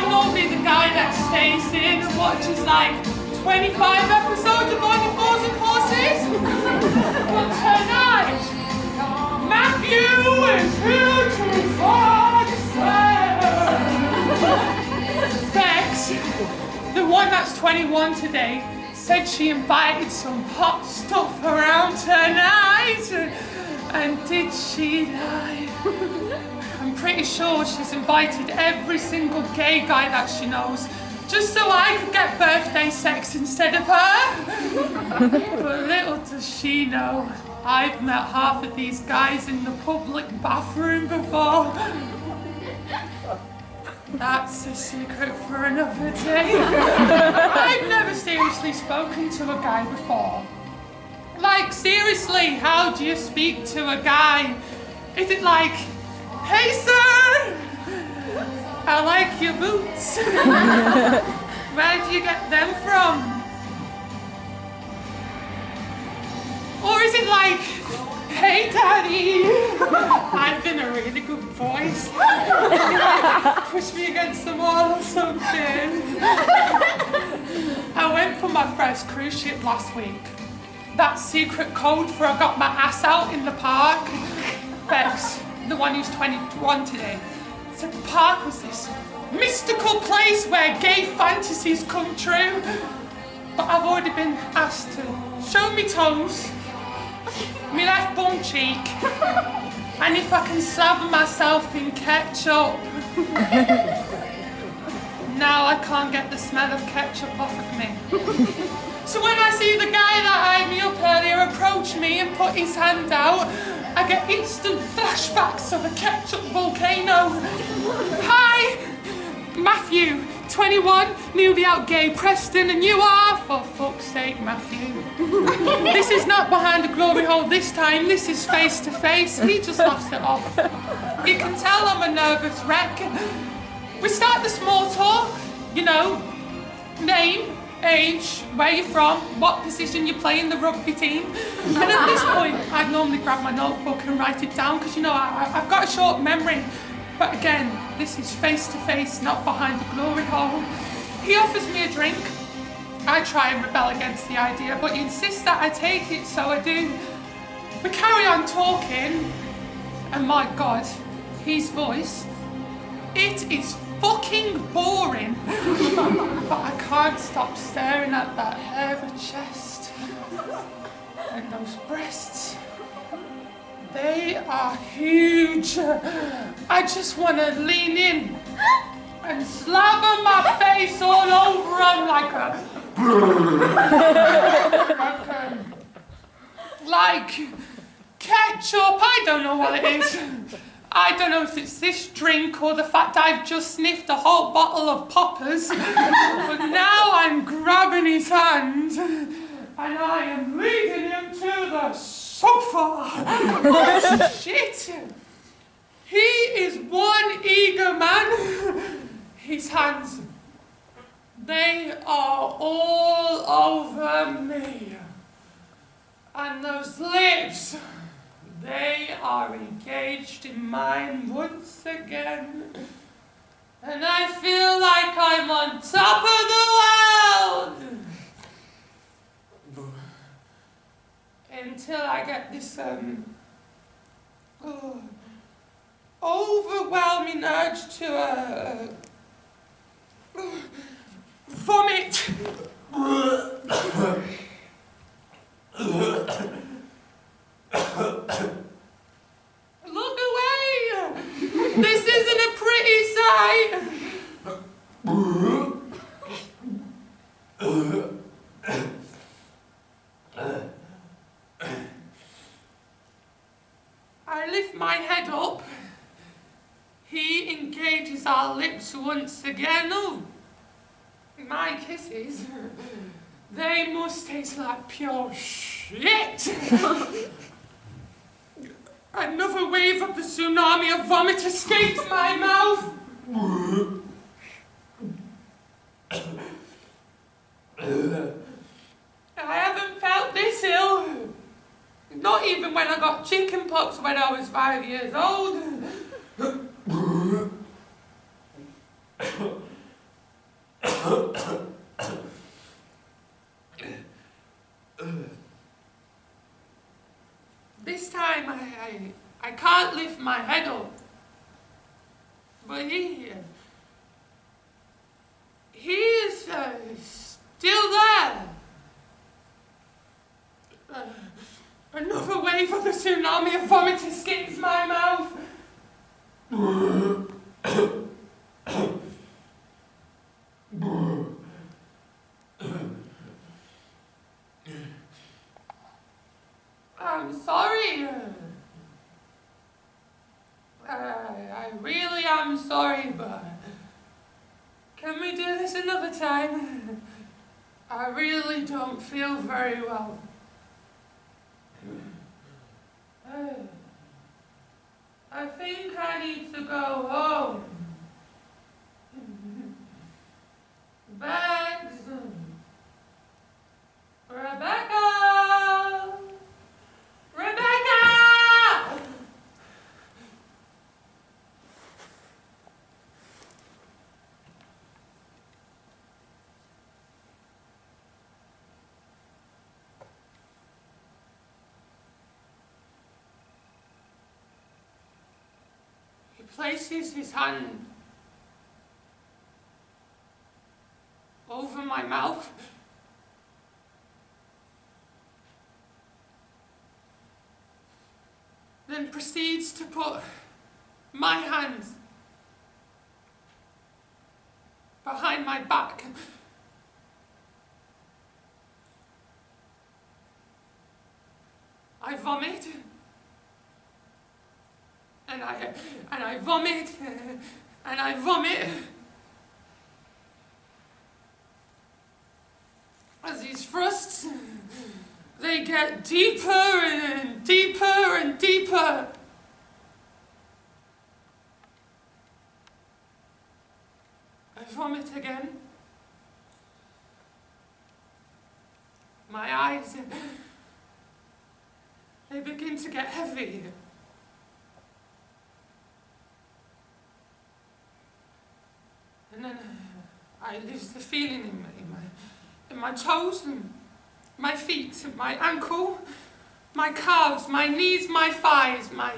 I'm normally the guy that stays in and watches like 25 episodes of On Your Fours and Horses. But tonight, Matthew is here to fight Bex, the one that's 21 today, said she invited some hot stuff around tonight. And did she lie? I'm pretty sure she's invited every single gay guy that she knows, just so I could get birthday sex instead of her. But little does she know, I've met half of these guys in the public bathroom before. That's a secret for another day. I've never seriously spoken to a guy before. Like, seriously, how do you speak to a guy? Is it like, hey sir, I like your boots. Where do you get them from? Or is it like, hey daddy, I've been a really good boy. Like, push me against the wall or something. I went for my first cruise ship last week. That secret code for I got my ass out in the park. Bex, the one who's 21 today, said the park was this mystical place where gay fantasies come true. But I've already been asked to show me toes, me left bum cheek, and if I can slather myself in ketchup. Now I can't get the smell of ketchup off of me. So when I see the guy that eyed me up earlier approach me and put his hand out, I get instant flashbacks of a ketchup volcano. Hi, Matthew, 21, newly out gay Preston, and you are, for fuck's sake, Matthew. This is not behind a glory hole this time, this is face to face. He just laughs it off. You can tell I'm a nervous wreck. We start the small talk, you know, name, age, where you're from, what position you play in the rugby team. And at this point, I'd normally grab my notebook and write it down because, you know, I've got a short memory. But again, this is face to face, not behind the glory hole. He offers me a drink. I try and rebel against the idea, but he insists that I take it, so I do. We carry on talking, and my God, his voice, it is fucking boring. But I can't stop staring at that hairy chest and those breasts. They are huge. I just want to lean in and slather my face all over him like ketchup. I don't know what it is. I don't know if it's this drink or the fact I've just sniffed a whole bottle of poppers, but now I'm grabbing his hand and I am leading him to the sofa. Oh shit! He is one eager man. His hands, they are all over me. And those lips, they are engaged in mine once again. And I feel like I'm on top of the world. Until I get this overwhelming urge to vomit. Look away! This isn't a pretty sight! I lift my head up. He engages our lips once again. Oh, my kisses. They must taste like pure shit. Another wave of the tsunami of vomit escapes my mouth. I haven't felt this ill. Not even when I got chicken pox when I was 5 years old. can't lift my head up. But he is still there. Another wave of the tsunami of vomit escapes my mouth. I'm sorry. I really am sorry, but can we do this another time? I really don't feel very well. I think I need to go home. Bags. Rebecca! Rebecca! He places his hand over my mouth. Then proceeds to put my hands behind my back. I vomit. And I vomit. And I vomit. As these thrusts, they get deeper and deeper and deeper. I vomit again. My eyes, they begin to get heavy. And then I lose the feeling in my toes and my feet, my ankle, my calves, my knees, my thighs, my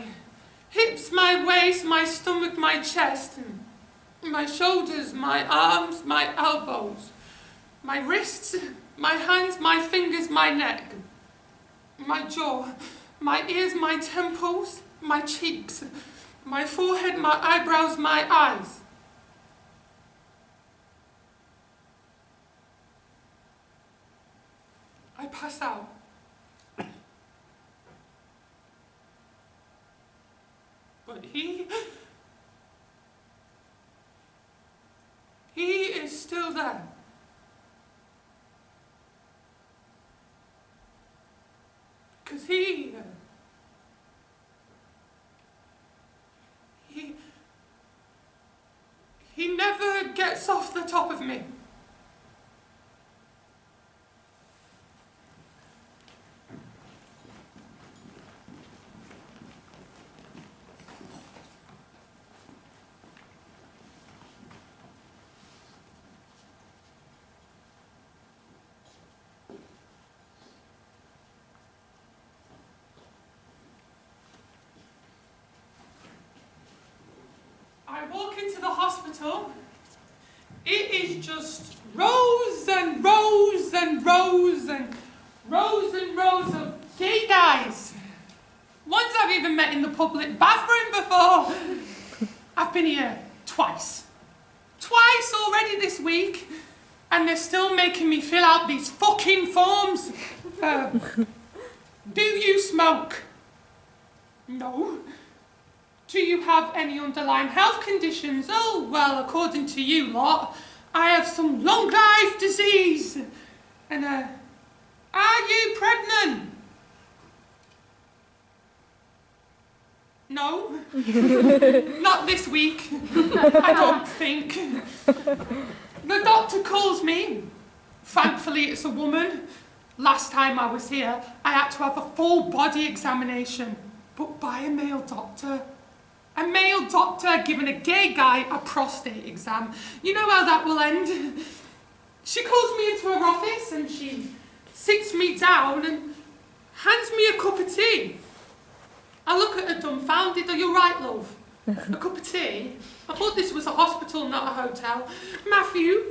hips, my waist, my stomach, my chest, and my shoulders, my arms, my elbows, my wrists, my hands, my fingers, my neck, my jaw, my ears, my temples, my cheeks, my forehead, my eyebrows, my eyes. I pass out. But he is still there. Because he never gets off the top of me. I walk into the hospital. It is just rows and rows and rows and rows and rows of gay guys. Ones I've even met in the public bathroom before. I've been here twice. Twice already this week. And they're still making me fill out these fucking forms. Do you smoke? No. Do you have any underlying health conditions? Oh, well, according to you lot, I have some long life disease. And, are you pregnant? No. Not this week. I don't think. The doctor calls me. Thankfully, it's a woman. Last time I was here, I had to have a full body examination, but by a male doctor. A male doctor giving a gay guy a prostate exam. You know how that will end. She calls me into her office and she sits me down and hands me a cup of tea. I look at her dumbfounded. Are you right, love? A cup of tea? I thought this was a hospital, not a hotel. Matthew,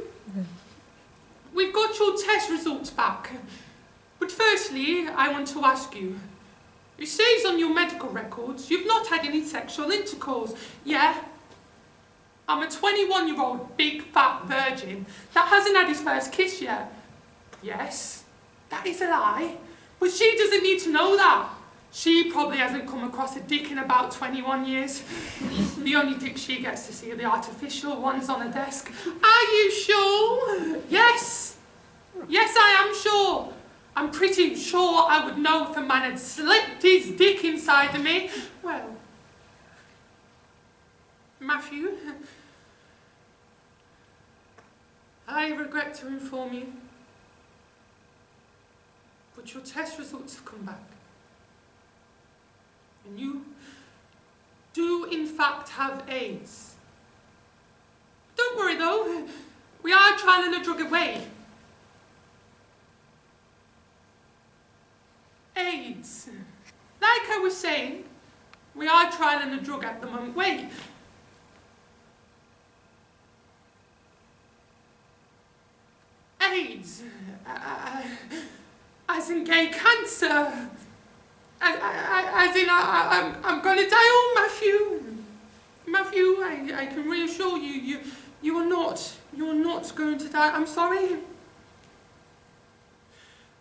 we've got your test results back. But firstly, I want to ask you. It says on your medical records you've not had any sexual intercourse. Yeah? I'm a 21-year-old big fat virgin that hasn't had his first kiss yet. Yes, that is a lie. But she doesn't need to know that. She probably hasn't come across a dick in about 21 years. The only dick she gets to see are the artificial ones on her desk. Are you sure? Yes. Yes, I am sure. I'm pretty sure I would know if a man had slipped his dick inside of me. Well, Matthew, I regret to inform you, but your test results have come back. And you do in fact have AIDS. Don't worry though, we are trialing a drug away. AIDS. Like I was saying, we are trialing a drug at the moment. Wait. AIDS. As in gay cancer. As in I'm gonna die. Oh, Matthew. Matthew, I can reassure you, you are not going to die. I'm sorry.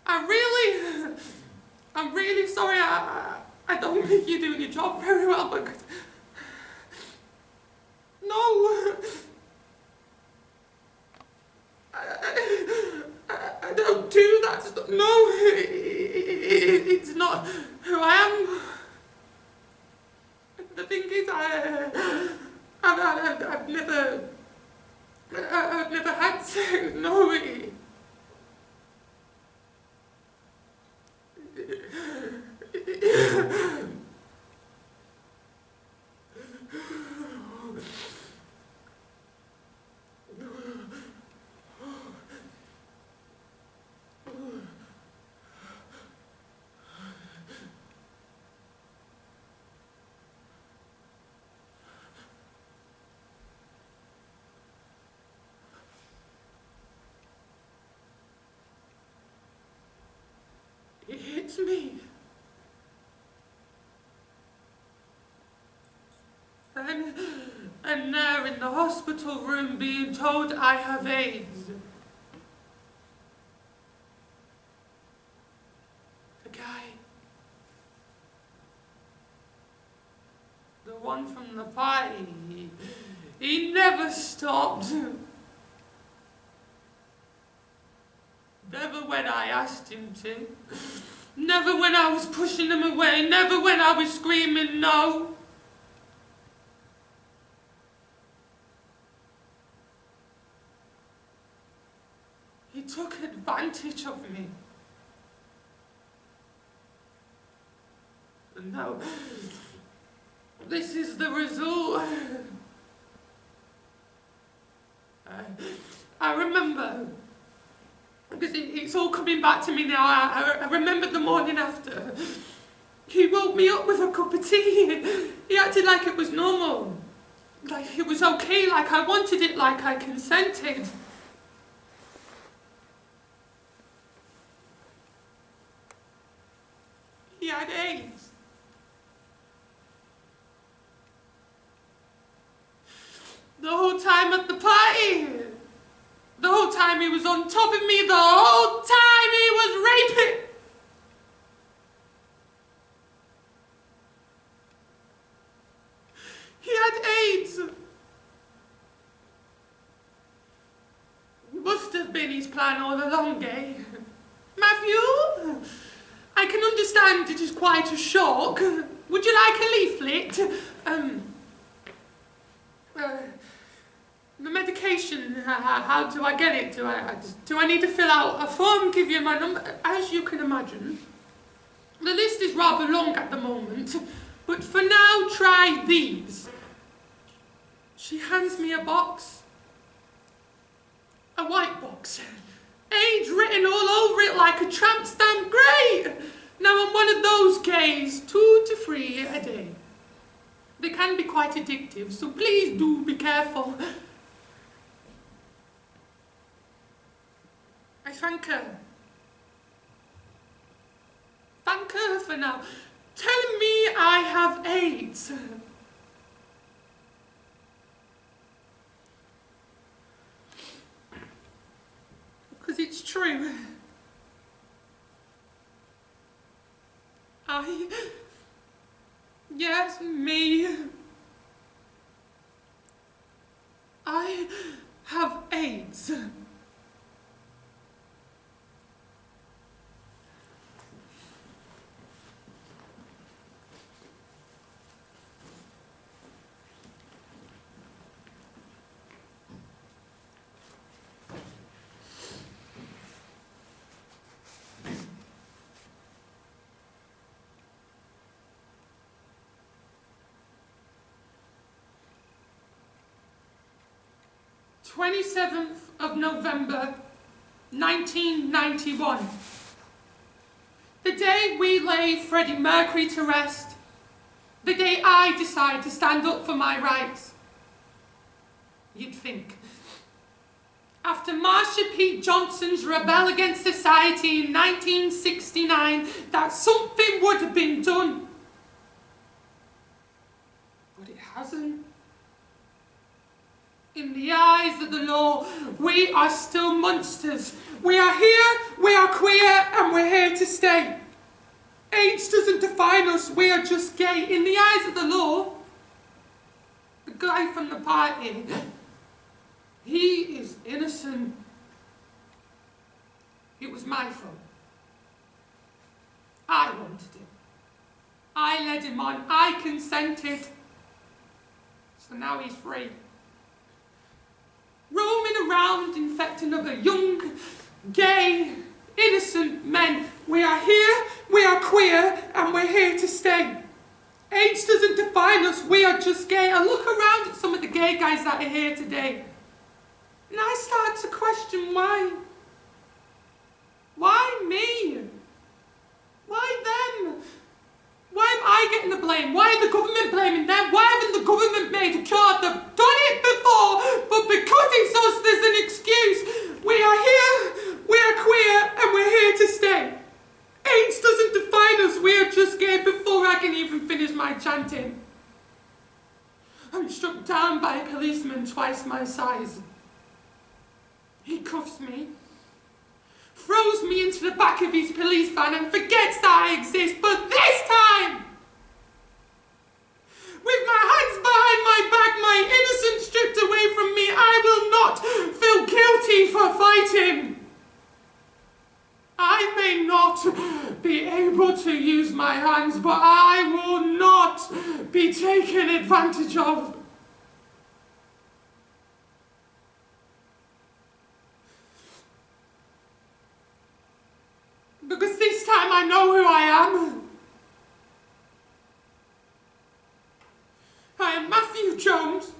I'm really sorry. I don't think you're doing your job very well, but no. I don't do that stuff. No, it's not who I am. The thing is, I've never had sex. No. It hits me. And now in the hospital room being told I have AIDS. The guy. The one from the party. He never stopped. Never when I asked him to. Never when I was pushing him away. Never when I was screaming no. He took advantage of me. And now, this is the result. I remember. Because it's all coming back to me now. I remembered the morning after. He woke me up with a cup of tea. He acted like it was normal. Like it was okay, like I wanted it, like I consented. He had AIDS. The whole time at the party. The whole time he was on top of me, the whole time he was raping. He had AIDS. Must have been his plan all along, eh? Matthew, I can understand it is quite a shock. Would you like a leaflet? The medication, how do I get it? Do I need to fill out a form, give you my number? As you can imagine, the list is rather long at the moment, but for now, try these. She hands me a box. A white box. Age written all over it like a tramp stamp. Great! Now I'm one of those gays, 2 to 3 a day. They can be quite addictive, so please do be careful. I thank her. Thank her for now telling me I have AIDS. Because it's true. Yes, me. I have AIDS. November 27th, 1991. The day we lay Freddie Mercury to rest. The day I decide to stand up for my rights. You'd think. After Marsha P. Johnson's Rebel Against Society in 1969, that something would have been done. But it hasn't. In the eyes of the law, we are still monsters. We are here, we are queer, and we're here to stay. AIDS doesn't define us, we are just gay. In the eyes of the law, the guy from the party, he is innocent. It was my fault. I wanted it. I led him on, I consented. So now he's free. Roaming around, infecting other young, gay, innocent men. We are here, we are queer, and we're here to stay. AIDS doesn't define us, we are just gay. I look around at some of the gay guys that are here today, and I start to question why. Why me? Why them? Why am I getting the blame? Why is the government blaming them? Why haven't the government made a chart? They've done it before, but because it's us, there's an excuse. We are here, we are queer, and we're here to stay. AIDS doesn't define us, we are just gay. Before I can even finish my chanting, I'm struck down by a policeman twice my size. He cuffs me, throws me into the back of his police van and forgets that I exist, but this time, with my hands behind my back, my innocence stripped away from me, I will not feel guilty for fighting. I may not be able to use my hands, but I will not be taken advantage of. Because this time I know who I am. I am Matthew Jones.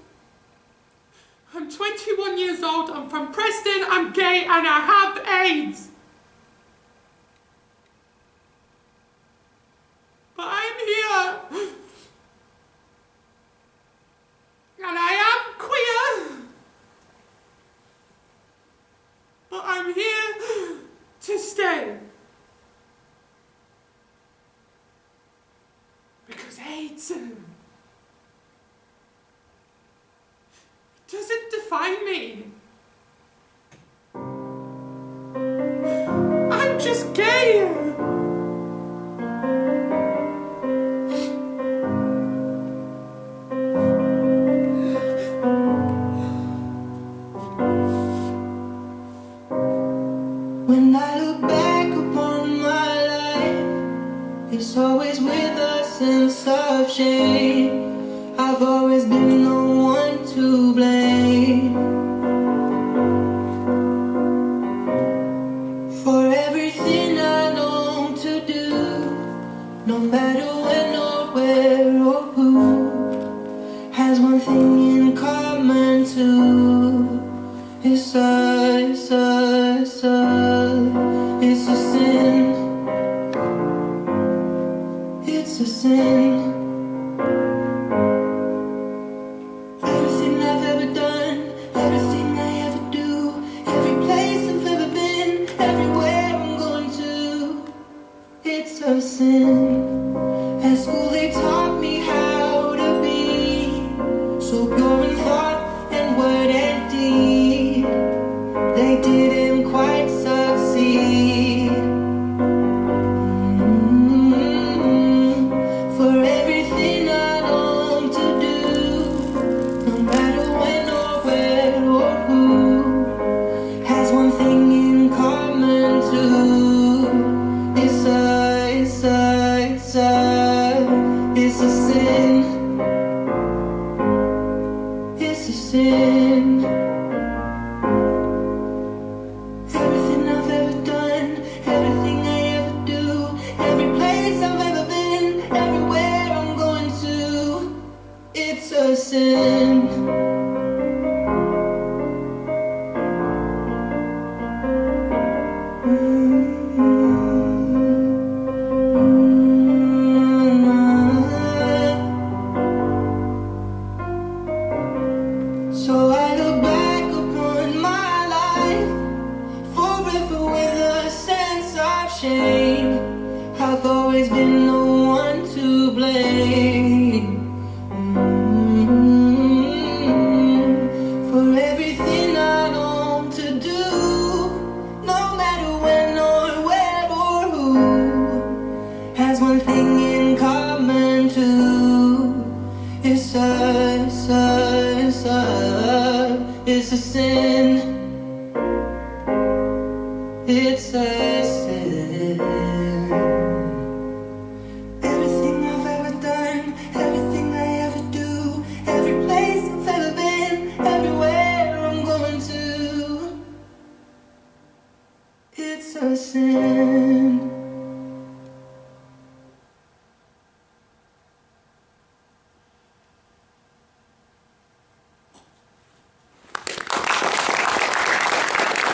I'm 21 years old, I'm from Preston, I'm gay, and I have AIDS. But I'm here. And I am queer. But I'm here to stay. Because AIDS doesn't define me. I'm just gay. When I look back upon my life, it's always with a sense of shame. I've always been the one to blame for everything I long to do, no matter when or where or who, has one thing in common too. It's a sin. sin. Everything I've ever done, everything I ever do, every place I've ever been, everywhere I'm going to, it's a sin. At school they taught me how to be so pure in thought and word and deed. They didn't quite succeed. For everything I long to do, no matter when or where or who, has one thing in common too. It's a sin. It's a sin. Everything I've ever done, everything I ever do, every place I've ever been, everywhere I'm going to, it's a sin. So I look back upon my life forever with a sense of shame. I've always been the one to blame. For everything I long to do, no matter when or where or who, has one thing in common too. It's a sin. It's a sin. Everything I've ever done, everything I ever do, every place I've ever been, everywhere I'm going to, it's a sin.